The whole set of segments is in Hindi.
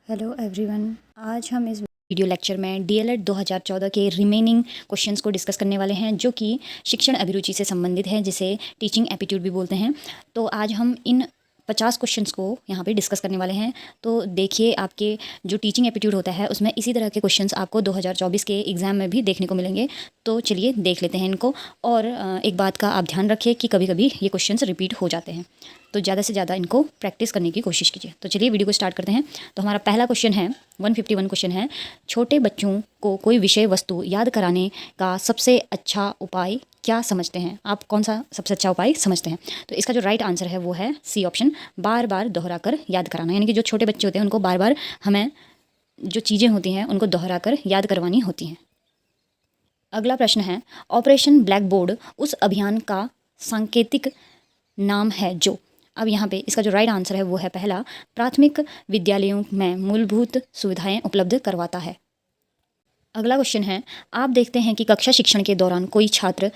Hello everyone. आज हम इस वीडियो लेक्चर में डीएलएड 2014 के रिमेनिंग क्वेश्चंस को डिस्कस करने वाले हैं, जो कि शिक्षण अभिरुचि से संबंधित है, जिसे टीचिंग एप्टीट्यूड भी बोलते हैं। तो आज हम इन 50 क्वेश्चंस को यहाँ पे डिस्कस करने वाले हैं। तो देखिए, आपके जो टीचिंग एप्टीट्यूड होता है उसमें इसी तरह के क्वेश्चंस आपको 2024 के एग्ज़ाम में भी देखने को मिलेंगे। तो चलिए देख लेते हैं इनको। और एक बात का आप ध्यान रखिए कि कभी कभी ये क्वेश्चंस रिपीट हो जाते हैं, तो ज़्यादा से ज़्यादा इनको प्रैक्टिस करने की कोशिश कीजिए। तो चलिए वीडियो को स्टार्ट करते हैं। तो हमारा पहला क्वेश्चन है, 151 क्वेश्चन है, छोटे बच्चों को कोई विषय वस्तु याद कराने का सबसे अच्छा उपाय क्या समझते हैं? आप कौन सा सबसे अच्छा उपाय समझते हैं? तो इसका जो राइट आंसर है वो है सी ऑप्शन, बार बार दोहरा कर याद कराना। यानी कि जो छोटे बच्चे होते हैं उनको बार बार हमें जो चीज़ें होती हैं उनको दोहरा कर याद करवानी होती हैं। अगला प्रश्न है, ऑपरेशन ब्लैक बोर्ड उस अभियान का सांकेतिक नाम है जो। अब यहाँ पे इसका जो राइट आंसर है वो है पहला, प्राथमिक विद्यालयों में मूलभूत सुविधाएं उपलब्ध करवाता है। अगला क्वेश्चन है, आप देखते हैं कि कक्षा शिक्षण के दौरान कोई छात्र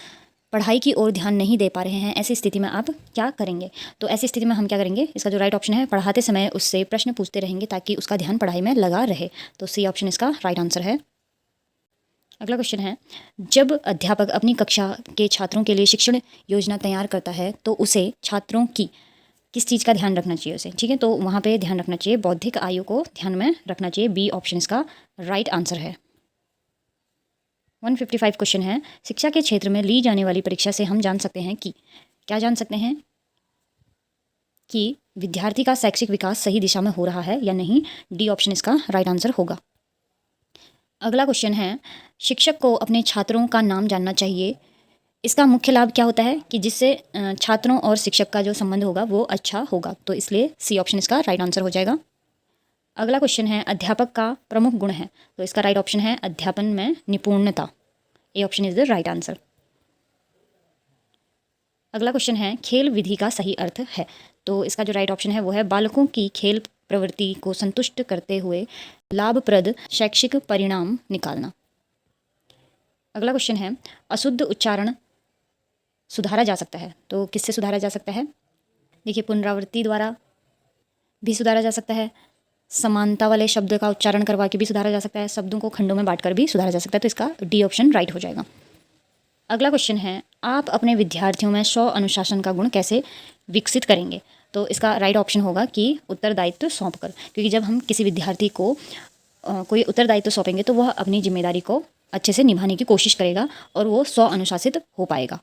पढ़ाई की ओर ध्यान नहीं दे पा रहे हैं, ऐसी स्थिति में आप क्या करेंगे? तो ऐसी स्थिति में हम क्या करेंगे? इसका जो राइट ऑप्शन है, पढ़ाते समय उससे प्रश्न पूछते रहेंगे ताकि उसका ध्यान पढ़ाई में लगा रहे। तो सी ऑप्शन इसका राइट आंसर है। अगला क्वेश्चन है, जब अध्यापक अपनी कक्षा के छात्रों के लिए शिक्षण योजना तैयार करता है तो उसे छात्रों की किस चीज़ का ध्यान रखना चाहिए उसे? ठीक है, तो वहाँ पे ध्यान रखना चाहिए, बौद्धिक आयु को ध्यान में रखना चाहिए। बी ऑप्शन इसका राइट आंसर है। 155 क्वेश्चन है, शिक्षा के क्षेत्र में ली जाने वाली परीक्षा से हम जान सकते हैं कि, क्या जान सकते हैं? कि विद्यार्थी का शैक्षिक विकास सही दिशा में हो रहा है या नहीं। डी ऑप्शन इसका राइट आंसर होगा। अगला क्वेश्चन है, शिक्षक को अपने छात्रों का नाम जानना चाहिए, इसका मुख्य लाभ क्या होता है? कि जिससे छात्रों और शिक्षक का जो संबंध होगा वो अच्छा होगा। तो इसलिए सी ऑप्शन इसका राइट आंसर हो जाएगा। अगला क्वेश्चन है, अध्यापक का प्रमुख गुण है, तो इसका राइट ऑप्शन है अध्यापन में निपुणता। A option is the right answer. अगला क्वेश्चन है, खेल विधि का सही अर्थ है, तो इसका जो राइट ऑप्शन है वो है बालकों की खेल प्रवृत्ति को संतुष्ट करते हुए लाभप्रद शैक्षिक परिणाम निकालना। अगला क्वेश्चन है, अशुद्ध उच्चारण सुधारा जा सकता है, तो किससे सुधारा जा सकता है? देखिए, पुनरावृत्ति द्वारा भी सुधारा जा सकता है, समानता वाले शब्द का उच्चारण करवा के भी सुधारा जा सकता है, शब्दों को खंडों में बांटकर भी सुधारा जा सकता है। तो इसका डी ऑप्शन राइट हो जाएगा। अगला क्वेश्चन है, आप अपने विद्यार्थियों में स्व अनुशासन का गुण कैसे विकसित करेंगे? तो इसका राइट ऑप्शन होगा कि उत्तरदायित्व सौंप कर, क्योंकि जब हम किसी विद्यार्थी को कोई उत्तरदायित्व सौंपेंगे तो वह अपनी जिम्मेदारी को अच्छे से निभाने की कोशिश करेगा और वो स्व अनुशासित हो पाएगा।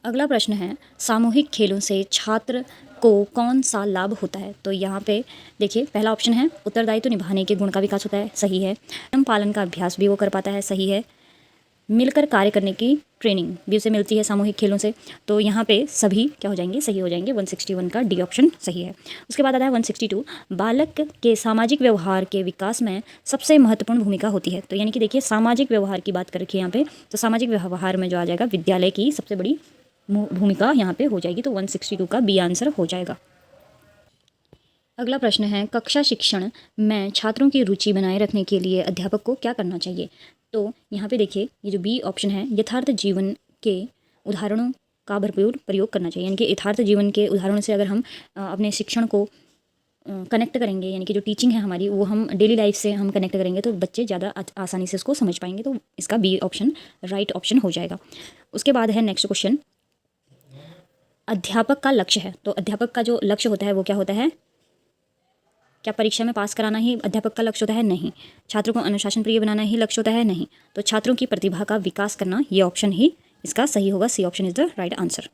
अगला प्रश्न है, सामूहिक खेलों से छात्र को कौन सा लाभ होता है? तो यहाँ पे देखिए, पहला ऑप्शन है उत्तरदायित्व निभाने के गुण का विकास होता है, सही है। नियम पालन का अभ्यास भी वो कर पाता है, सही है। मिलकर कार्य करने की ट्रेनिंग भी उसे मिलती है सामूहिक खेलों से। तो यहाँ पे सभी क्या हो जाएंगे? सही हो जाएंगे। 161 का डी ऑप्शन सही है। उसके बाद आता है 162, बालक के सामाजिक व्यवहार के विकास में सबसे महत्वपूर्ण भूमिका होती है। तो यानी कि देखिए, सामाजिक व्यवहार की बात कर रखी है यहाँ पे, तो सामाजिक व्यवहार में जो आ जाएगा विद्यालय की सबसे बड़ी भूमिका यहाँ पे हो जाएगी। तो 162 का बी आंसर हो जाएगा। अगला प्रश्न है, कक्षा शिक्षण में छात्रों की रुचि बनाए रखने के लिए अध्यापक को क्या करना चाहिए? तो यहाँ पे देखिए, ये जो बी ऑप्शन है, यथार्थ जीवन के उदाहरणों का भरपूर प्रयोग करना चाहिए। यानी कि यथार्थ जीवन के उदाहरणों से अगर हम अपने शिक्षण को कनेक्ट करेंगे, यानी कि जो टीचिंग है हमारी वो हम डेली लाइफ से हम कनेक्ट करेंगे, तो बच्चे ज़्यादा आसानी से उसको समझ पाएंगे। तो इसका बी ऑप्शन राइट ऑप्शन हो जाएगा। उसके बाद है नेक्स्ट क्वेश्चन, अध्यापक का लक्ष्य है, तो अध्यापक का जो लक्ष्य होता है वो क्या होता है? क्या परीक्षा में पास कराना ही अध्यापक का लक्ष्य होता है? नहीं। छात्रों को अनुशासन प्रिय बनाना ही लक्ष्य होता है? नहीं। तो छात्रों की प्रतिभा का विकास करना, ये ऑप्शन ही इसका सही होगा। C option is the right answer.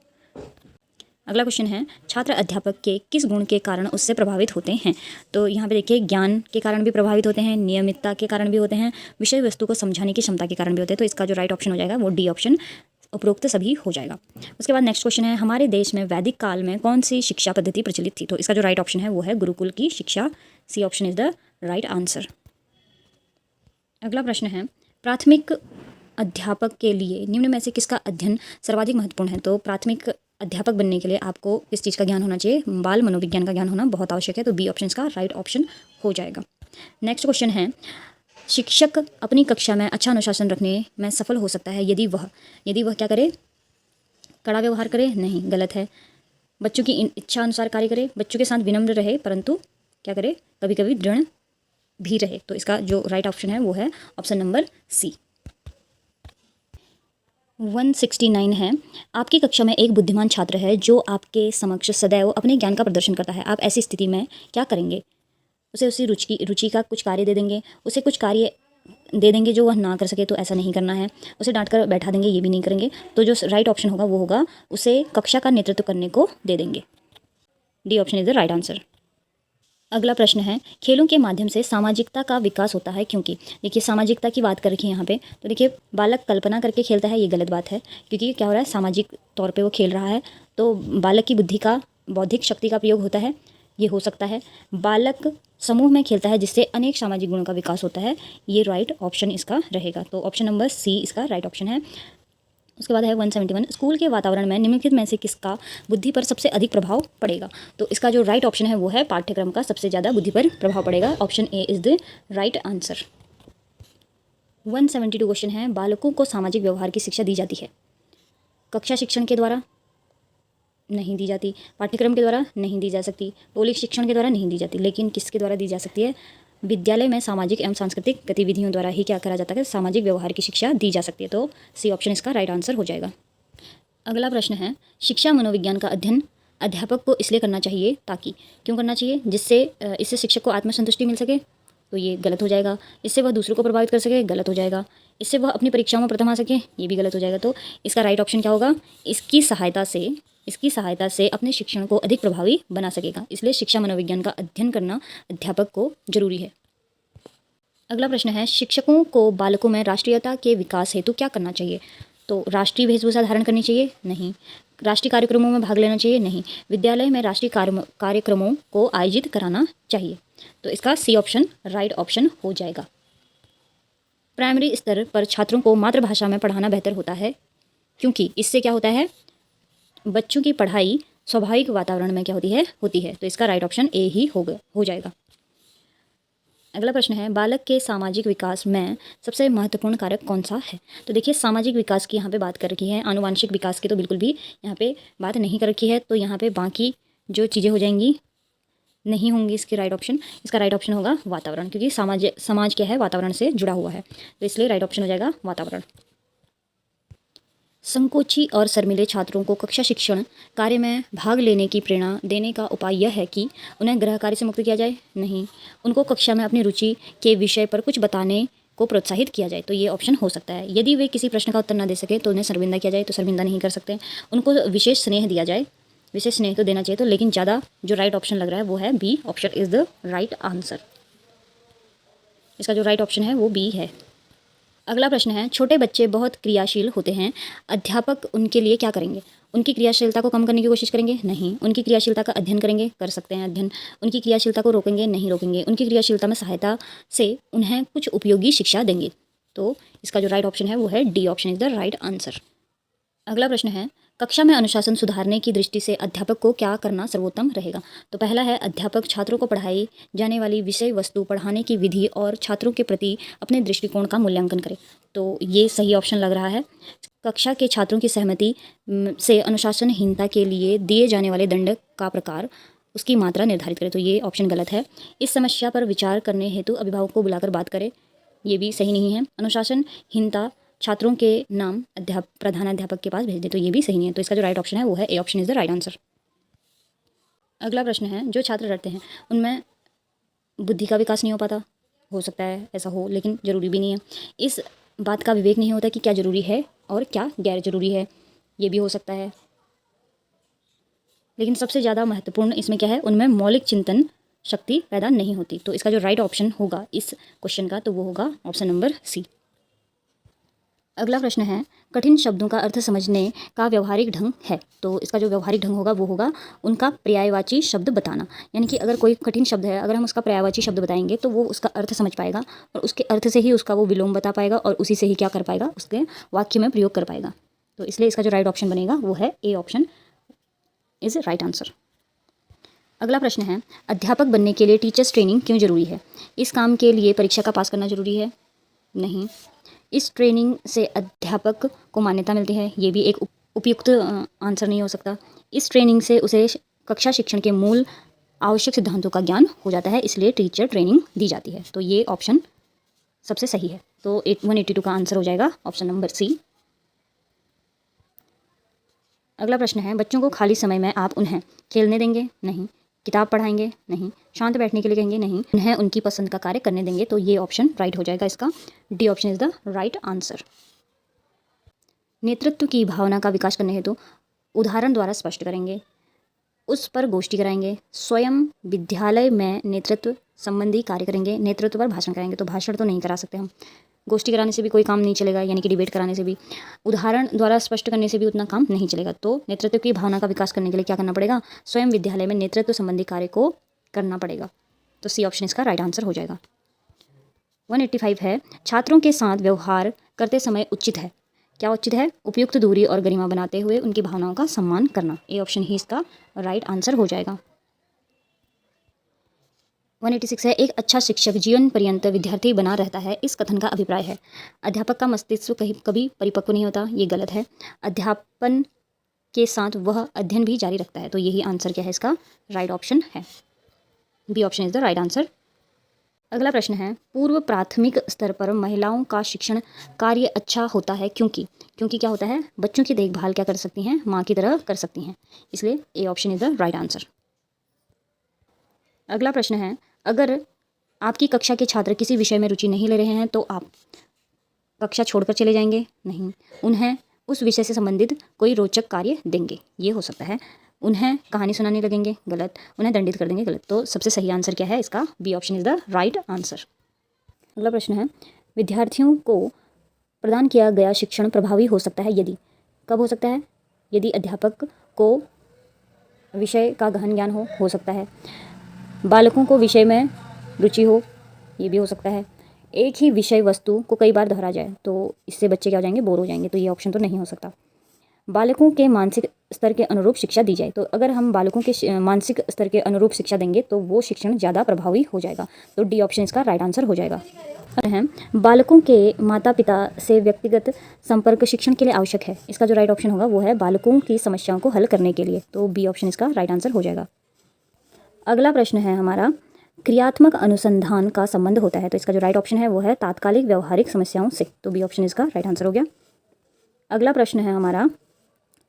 अगला क्वेश्चन है, छात्र अध्यापक के किस गुण के कारण उससे प्रभावित होते हैं? तो यहाँ पे देखिए, ज्ञान के कारण भी प्रभावित होते हैं, नियमितता के कारण भी होते हैं, विषय वस्तु को समझाने की क्षमता के कारण भी होते हैं। तो इसका जो राइट ऑप्शन हो जाएगा वो डी ऑप्शन, उपरोक्त सभी हो जाएगा। उसके बाद नेक्स्ट क्वेश्चन है, हमारे देश में वैदिक काल में कौन सी शिक्षा पद्धति प्रचलित थी? तो इसका जो राइट ऑप्शन है वो है गुरुकुल की शिक्षा। C option is the right answer. अगला प्रश्न है, प्राथमिक अध्यापक के लिए निम्न में से किसका अध्ययन सर्वाधिक महत्वपूर्ण है? तो प्राथमिक अध्यापक बनने के लिए आपको किस चीज़ का ज्ञान होना चाहिए? बाल मनोविज्ञान का ज्ञान होना बहुत आवश्यक है। तो बी ऑप्शन का राइट ऑप्शन हो जाएगा। नेक्स्ट क्वेश्चन है, शिक्षक अपनी कक्षा में अच्छा अनुशासन रखने में सफल हो सकता है यदि वह क्या करे? कड़ा व्यवहार करे? नहीं, गलत है। बच्चों की इच्छा अनुसार कार्य करे, बच्चों के साथ विनम्र रहे, परंतु क्या करे? कभी कभी दृढ़ भी रहे। तो इसका जो राइट ऑप्शन है वो है ऑप्शन नंबर सी। 169 है, आपकी कक्षा में एक बुद्धिमान छात्र है जो आपके समक्ष सदैव अपने ज्ञान का प्रदर्शन करता है। आप ऐसी स्थिति में क्या करेंगे? उसे उसी रुचि का कुछ कार्य दे देंगे, उसे कुछ कार्य दे देंगे जो वह ना कर सके, तो ऐसा नहीं करना है। उसे डांट कर बैठा देंगे, ये भी नहीं करेंगे। तो जो राइट ऑप्शन होगा वो होगा उसे कक्षा का नेतृत्व करने को दे देंगे। D option is the right answer. अगला प्रश्न है, खेलों के माध्यम से सामाजिकता का विकास होता है क्योंकि। देखिए सामाजिकता की बात कर रखी है यहाँ पे, तो देखिए बालक कल्पना करके खेलता है, ये गलत बात है, क्योंकि क्या हो रहा है, सामाजिक तौर पे वो खेल रहा है, तो बालक की बुद्धि का, बौद्धिक शक्ति का प्रयोग होता है, ये हो सकता है। बालक समूह में खेलता है जिससे अनेक सामाजिक गुणों का विकास होता है, ये राइट ऑप्शन इसका रहेगा। तो ऑप्शन नंबर सी इसका राइट ऑप्शन है। उसके बाद है 171, स्कूल के वातावरण में निम्नलिखित में से किसका बुद्धि पर सबसे अधिक प्रभाव पड़ेगा? तो इसका जो राइट ऑप्शन है वो है पाठ्यक्रम का सबसे ज़्यादा बुद्धि पर प्रभाव पड़ेगा। Option A is the right answer. 172 question है, बालकों को सामाजिक व्यवहार की शिक्षा दी जाती है? कक्षा शिक्षण के द्वारा नहीं दी जाती, पाठ्यक्रम के द्वारा नहीं दी जा सकती, मौलिक शिक्षण के द्वारा नहीं दी जाती, लेकिन किसके द्वारा दी जा सकती है? विद्यालय में सामाजिक एवं सांस्कृतिक गतिविधियों द्वारा ही क्या करा जाता है? सामाजिक व्यवहार की शिक्षा दी जा सकती है। तो सी ऑप्शन इसका राइट आंसर हो जाएगा। अगला प्रश्न है, शिक्षा मनोविज्ञान का अध्ययन अध्यापक को इसलिए करना चाहिए ताकि। क्यों करना चाहिए? जिससे इससे शिक्षक को आत्मसंतुष्टि मिल सके, तो ये गलत हो जाएगा। इससे वह दूसरों को प्रभावित कर सके, गलत हो जाएगा। इससे वह अपनी परीक्षाओं में प्रथम आ सके, ये भी गलत हो जाएगा। तो इसका राइट ऑप्शन क्या होगा? इसकी सहायता से अपने शिक्षण को अधिक प्रभावी बना सकेगा, इसलिए शिक्षा मनोविज्ञान का अध्ययन करना अध्यापक को जरूरी है। अगला प्रश्न है, शिक्षकों को बालकों में राष्ट्रीयता के विकास हेतु क्या करना चाहिए? तो राष्ट्रीय वेशभूषा धारण करनी चाहिए? नहीं। राष्ट्रीय कार्यक्रमों में भाग लेना चाहिए? नहीं। विद्यालय में राष्ट्रीय कार्यक्रमों को आयोजित कराना चाहिए। तो इसका सी ऑप्शन राइट ऑप्शन हो जाएगा। प्राइमरी स्तर पर छात्रों को मातृभाषा में पढ़ाना बेहतर होता है क्योंकि इससे क्या होता है? बच्चों की पढ़ाई स्वाभाविक वातावरण में क्या होती है। तो इसका राइट ऑप्शन ए ही हो जाएगा। अगला प्रश्न है, बालक के सामाजिक विकास में सबसे महत्वपूर्ण कारक कौन सा है? तो देखिए सामाजिक विकास की यहाँ पे बात कर रखी है, आनुवांशिक विकास की तो बिल्कुल भी यहाँ पे बात नहीं कर रखी है। तो यहाँ पे बाकी जो चीज़ें हो जाएंगी नहीं होंगी इसकी राइट ऑप्शन। इसका राइट ऑप्शन होगा वातावरण, क्योंकि समाज क्या है? वातावरण से जुड़ा हुआ है, तो इसलिए राइट ऑप्शन हो जाएगा वातावरण। संकोची और शर्मीले छात्रों को कक्षा शिक्षण कार्य में भाग लेने की प्रेरणा देने का उपाय यह है कि उन्हें गृह कार्य से मुक्त किया जाए? नहीं। उनको कक्षा में अपनी रुचि के विषय पर कुछ बताने को प्रोत्साहित किया जाए, तो ये ऑप्शन हो सकता है। यदि वे किसी प्रश्न का उत्तर न दे सके तो उन्हें शर्मिंदा किया जाए, तो शर्मिंदा नहीं कर सकते। उनको विशेष स्नेह दिया जाए, विशेष स्नेह तो देना चाहिए, तो लेकिन ज़्यादा जो राइट ऑप्शन लग रहा है वो है B option is the right answer. इसका जो राइट ऑप्शन है वो बी है। अगला प्रश्न है, छोटे बच्चे बहुत क्रियाशील होते हैं, अध्यापक उनके लिए क्या करेंगे? उनकी क्रियाशीलता को कम करने की कोशिश करेंगे? नहीं। उनकी क्रियाशीलता का अध्ययन करेंगे? कर सकते हैं अध्ययन। उनकी क्रियाशीलता को रोकेंगे? नहीं रोकेंगे। उनकी क्रियाशीलता में सहायता से उन्हें कुछ उपयोगी शिक्षा देंगे। तो इसका जो राइट ऑप्शन है वो है D option is the right answer. अगला प्रश्न है, कक्षा में अनुशासन सुधारने की दृष्टि से अध्यापक को क्या करना सर्वोत्तम रहेगा? तो पहला है, अध्यापक छात्रों को पढ़ाई जाने वाली विषय वस्तु, पढ़ाने की विधि और छात्रों के प्रति अपने दृष्टिकोण का मूल्यांकन करे। तो ये सही ऑप्शन लग रहा है। कक्षा के छात्रों की सहमति से अनुशासनहीनता के लिए दिए जाने वाले दंड का प्रकार, उसकी मात्रा निर्धारित करे। तो ये ऑप्शन गलत है। इस समस्या पर विचार करने हेतु अभिभावक को बुलाकर बात करे, ये भी सही नहीं है। अनुशासनहीनता छात्रों के नाम प्रधानाध्यापक के पास भेज दे, तो ये भी सही नहीं है। तो इसका जो राइट ऑप्शन है वो है A option is the right answer. अगला प्रश्न है, जो छात्र डरते हैं उनमें बुद्धि का विकास नहीं हो पाता? हो सकता है ऐसा हो, लेकिन ज़रूरी भी नहीं है। इस बात का विवेक नहीं होता कि क्या ज़रूरी है और क्या गैर ज़रूरी है, ये भी हो सकता है। लेकिन सबसे ज़्यादा महत्वपूर्ण इसमें क्या है? उनमें मौलिक चिंतन शक्ति पैदा नहीं होती। तो इसका जो राइट ऑप्शन होगा इस क्वेश्चन का, तो वो होगा ऑप्शन नंबर सी। अगला प्रश्न है, कठिन शब्दों का अर्थ समझने का व्यवहारिक ढंग है। तो इसका जो व्यवहारिक ढंग होगा वो होगा उनका पर्यायवाची शब्द बताना। यानी कि अगर कोई कठिन शब्द है, अगर हम उसका पर्यायवाची शब्द बताएंगे तो वो उसका अर्थ समझ पाएगा और उसके अर्थ से ही उसका वो विलोम बता पाएगा और उसी से ही क्या कर पाएगा? उसके वाक्य में प्रयोग कर पाएगा। तो इसलिए इसका जो राइट ऑप्शन बनेगा वो है A option is right answer. अगला प्रश्न है, अध्यापक बनने के लिए टीचर्स ट्रेनिंग क्यों जरूरी है? इस काम के लिए परीक्षा का पास करना जरूरी है? नहीं। इस ट्रेनिंग से अध्यापक को मान्यता मिलती है, ये भी एक उपयुक्त आंसर नहीं हो सकता। इस ट्रेनिंग से उसे कक्षा शिक्षण के मूल आवश्यक सिद्धांतों का ज्ञान हो जाता है, इसलिए टीचर ट्रेनिंग दी जाती है। तो ये ऑप्शन सबसे सही है। तो 182 का आंसर हो जाएगा ऑप्शन नंबर सी। अगला प्रश्न है, बच्चों को खाली समय में आप उन्हें खेलने देंगे? नहीं। किताब पढ़ाएंगे? नहीं। शांत बैठने के लिए कहेंगे? नहीं। उन्हें उनकी पसंद का कार्य करने देंगे? तो ये ऑप्शन राइट हो जाएगा इसका। D option is the right answer. नेतृत्व की भावना का विकास करने हेतु उदाहरण द्वारा स्पष्ट करेंगे, उस पर गोष्ठी कराएंगे, स्वयं विद्यालय में नेतृत्व संबंधी कार्य करेंगे, नेतृत्व पर भाषण कराएंगे। तो भाषण तो नहीं करा सकते हम, गोष्ठी कराने से भी कोई काम नहीं चलेगा, यानी कि डिबेट कराने से भी, उदाहरण द्वारा स्पष्ट करने से भी उतना काम नहीं चलेगा। तो नेतृत्व की भावना का विकास करने के लिए क्या करना पड़ेगा? स्वयं विद्यालय में नेतृत्व संबंधी कार्य को करना पड़ेगा। तो सी ऑप्शन इसका राइट आंसर हो जाएगा। 185 है, छात्रों के साथ व्यवहार करते समय उचित है? क्या उचित है? उपयुक्त दूरी और गरिमा बनाते हुए उनकी भावनाओं का सम्मान करना। ए ऑप्शन ही इसका राइट आंसर हो जाएगा। 186 है, एक अच्छा शिक्षक जीवन पर्यंत विद्यार्थी बना रहता है, इस कथन का अभिप्राय है? अध्यापक का मस्तिष्क कभी परिपक्व नहीं होता, ये गलत है। अध्यापन के साथ वह अध्ययन भी जारी रखता है। तो यही आंसर क्या है इसका? राइट ऑप्शन है। B option is the right answer. अगला प्रश्न है, पूर्व प्राथमिक स्तर पर महिलाओं का शिक्षण कार्य अच्छा होता है क्योंकि क्या होता है? बच्चों की देखभाल क्या कर सकती हैं? माँ की तरह कर सकती हैं, इसलिए A option is the right answer. अगला प्रश्न है, अगर आपकी कक्षा के छात्र किसी विषय में रुचि नहीं ले रहे हैं तो आप कक्षा छोड़कर चले जाएंगे? नहीं। उन्हें उस विषय से संबंधित कोई रोचक कार्य देंगे, ये हो सकता है। उन्हें कहानी सुनाने लगेंगे? गलत। उन्हें दंडित कर देंगे? गलत। तो सबसे सही आंसर क्या है इसका? B option is the right answer. अगला प्रश्न है, विद्यार्थियों को प्रदान किया गया शिक्षण प्रभावी हो सकता है यदि? कब हो सकता है? यदि अध्यापक को विषय का गहन ज्ञान हो सकता है। बालकों को विषय में रुचि हो, ये भी हो सकता है। एक ही विषय वस्तु को कई बार दोहरा जाए तो इससे बच्चे क्या हो जाएंगे? बोर हो जाएंगे, तो ये ऑप्शन तो नहीं हो सकता। बालकों के मानसिक स्तर के अनुरूप शिक्षा दी जाए, तो अगर हम बालकों के मानसिक स्तर के अनुरूप शिक्षा देंगे तो वो शिक्षण ज़्यादा प्रभावी हो जाएगा। तो डी ऑप्शन इसका राइट आंसर हो जाएगा। है, बालकों के माता पिता से व्यक्तिगत संपर्क शिक्षण के लिए आवश्यक है, इसका जो राइट ऑप्शन होगा वो है बालकों की समस्याओं को हल करने के लिए। तो बी ऑप्शन इसका राइट आंसर हो जाएगा। अगला प्रश्न है हमारा, क्रियात्मक अनुसंधान का संबंध होता है, तो इसका जो राइट ऑप्शन है वो है तात्कालिक व्यवहारिक समस्याओं से। तो बी ऑप्शन इसका राइट आंसर हो गया। अगला प्रश्न है हमारा,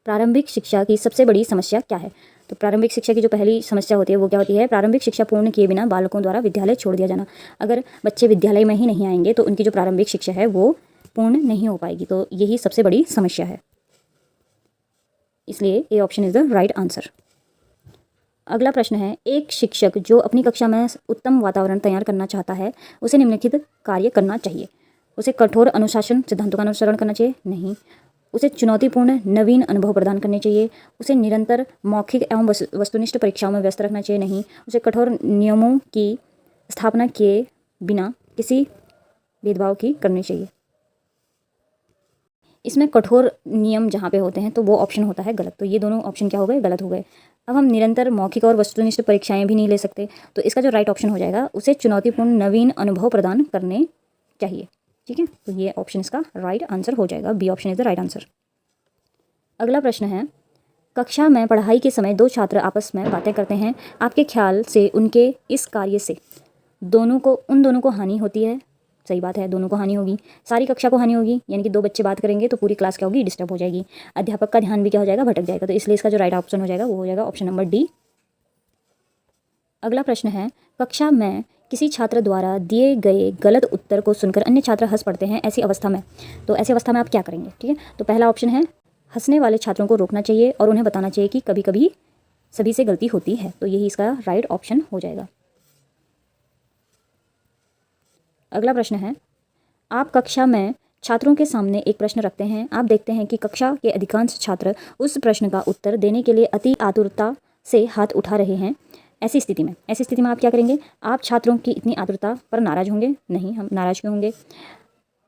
प्रारंभिक शिक्षा की सबसे बड़ी समस्या क्या है? तो प्रारंभिक शिक्षा की जो पहली समस्या होती है वो क्या होती है? प्रारंभिक शिक्षा पूर्ण किए बिना बालकों द्वारा विद्यालय छोड़ दिया जाना। अगर बच्चे विद्यालय में ही नहीं आएंगे तो उनकी जो प्रारंभिक शिक्षा है वो पूर्ण नहीं हो पाएगी। तो यही सबसे बड़ी समस्या है, इसलिए A option is the right answer. अगला प्रश्न है, एक शिक्षक जो अपनी कक्षा में उत्तम वातावरण तैयार करना चाहता है उसे निम्नलिखित कार्य करना चाहिए? उसे कठोर अनुशासन सिद्धांतों का अनुसरण करना चाहिए? नहीं। उसे चुनौतीपूर्ण नवीन अनुभव प्रदान करने चाहिए? उसे निरंतर मौखिक एवं वस्तुनिष्ठ परीक्षाओं में व्यस्त रखना चाहिए? नहीं। उसे कठोर नियमों की स्थापना किए बिना किसी भेदभाव की करनी चाहिए? इसमें कठोर नियम जहाँ पे होते हैं तो वो ऑप्शन होता है गलत। तो ये दोनों ऑप्शन क्या हो गए? गलत हो गए। अब हम निरंतर मौखिक और वस्तुनिष्ठ परीक्षाएं भी नहीं ले सकते, तो इसका जो राइट ऑप्शन हो जाएगा, उसे चुनौतीपूर्ण नवीन अनुभव प्रदान करने चाहिए। ठीक है, तो ये ऑप्शन इसका राइट आंसर हो जाएगा। B option is the right answer. अगला प्रश्न है, कक्षा में पढ़ाई के समय दो छात्र आपस में बातें करते हैं, आपके ख्याल से उनके इस कार्य से उन दोनों को हानि होती है? सही बात है, दोनों को हानि होगी। सारी कक्षा को हानि होगी, यानी कि दो बच्चे बात करेंगे तो पूरी क्लास क्या होगी? डिस्टर्ब हो जाएगी। अध्यापक का ध्यान भी क्या हो जाएगा? भटक जाएगा। तो इसलिए इसका जो राइट ऑप्शन हो जाएगा वो हो जाएगा ऑप्शन नंबर डी। अगला प्रश्न है, कक्षा में किसी छात्र द्वारा दिए गए गलत उत्तर को सुनकर अन्य छात्र हंस पड़ते हैं, ऐसी अवस्था में, तो ऐसी अवस्था में आप क्या करेंगे? ठीक है, तो पहला ऑप्शन है, हंसने वाले छात्रों को रोकना चाहिए और उन्हें बताना चाहिए कि कभी कभी सभी से गलती होती है। तो यही इसका राइट ऑप्शन हो जाएगा। अगला प्रश्न है, आप कक्षा में छात्रों के सामने एक प्रश्न रखते हैं, आप देखते हैं कि कक्षा के अधिकांश छात्र उस प्रश्न का उत्तर देने के लिए अति आतुरता से हाथ उठा रहे हैं। ऐसी स्थिति में आप क्या करेंगे? आप छात्रों की इतनी आतुरता पर नाराज होंगे? नहीं, हम नाराज क्यों होंगे?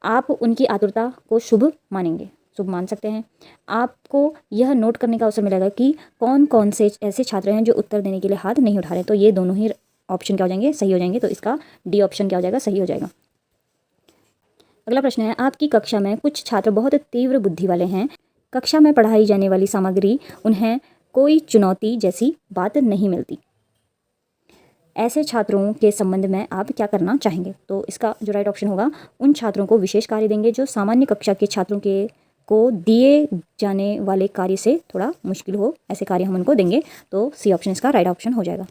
आप उनकी आतुरता को शुभ मानेंगे, शुभ मान सकते हैं। आपको यह नोट करने का अवसर मिलेगा कि कौन कौन से ऐसे छात्र हैं जो उत्तर देने के लिए हाथ नहीं उठा रहे। तो ये दोनों ही ऑप्शन क्या हो जाएंगे? सही हो जाएंगे। तो इसका डी ऑप्शन क्या हो जाएगा? सही हो जाएगा। अगला प्रश्न है, आपकी कक्षा में कुछ छात्र बहुत तीव्र बुद्धि वाले हैं, कक्षा में पढ़ाई जाने वाली सामग्री उन्हें कोई चुनौती जैसी बात नहीं मिलती। ऐसे छात्रों के संबंध में आप क्या करना चाहेंगे? तो इसका जो राइट ऑप्शन होगा, उन छात्रों को विशेष कार्य देंगे जो सामान्य कक्षा के छात्रों के को दिए जाने वाले कार्य से थोड़ा मुश्किल हो, ऐसे कार्य हम उनको देंगे। तो सी ऑप्शन इसका राइट ऑप्शन हो जाएगा।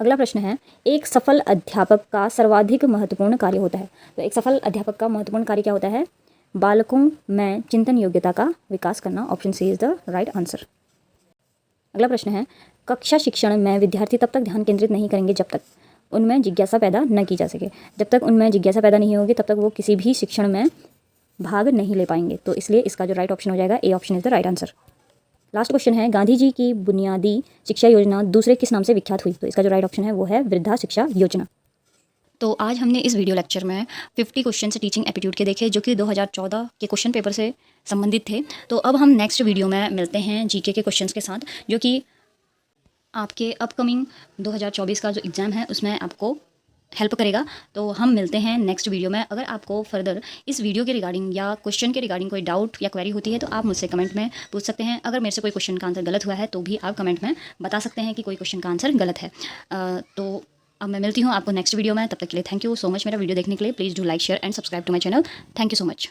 अगला प्रश्न है, एक सफल अध्यापक का सर्वाधिक महत्वपूर्ण कार्य होता है। तो एक सफल अध्यापक का महत्वपूर्ण कार्य क्या होता है? बालकों में चिंतन योग्यता का विकास करना। Option C is the right answer. अगला प्रश्न है, कक्षा शिक्षण में विद्यार्थी तब तक ध्यान केंद्रित नहीं करेंगे जब तक उनमें जिज्ञासा पैदा न की जा सके। जब तक उनमें जिज्ञासा पैदा नहीं होगी तब तक वो किसी भी शिक्षण में भाग नहीं ले पाएंगे। तो इसलिए इसका जो राइट ऑप्शन हो जाएगा, A option is the right answer. Last question है, गांधी जी की बुनियादी शिक्षा योजना दूसरे किस नाम से विख्यात हुई? तो इसका जो राइट ऑप्शन है वो है वृद्धा शिक्षा योजना। तो आज हमने इस वीडियो लेक्चर में 50 क्वेश्चन टीचिंग एप्टीट्यूड के देखे जो कि 2014 के क्वेश्चन पेपर से संबंधित थे। तो अब हम नेक्स्ट वीडियो में मिलते हैं जीके के क्वेश्चंस के साथ, जो कि आपके अपकमिंग 2024 का जो एग्ज़ाम है उसमें आपको हेल्प करेगा। तो हम मिलते हैं नेक्स्ट वीडियो में। अगर आपको फर्दर इस वीडियो के रिगार्डिंग या क्वेश्चन के रिगार्डिंग कोई डाउट या क्वेरी होती है तो आप मुझसे कमेंट में पूछ सकते हैं। अगर मेरे से कोई क्वेश्चन का आंसर गलत हुआ है तो भी आप कमेंट में बता सकते हैं कि कोई क्वेश्चन का आंसर गलत है। तो अब मैं मिलती हूँ आपको नेक्स्ट वीडियो में। तब तक के लिए थैंक यू सो मच मेरा वीडियो देखने के लिए। Please do like share and subscribe to my channel. Thank you so much.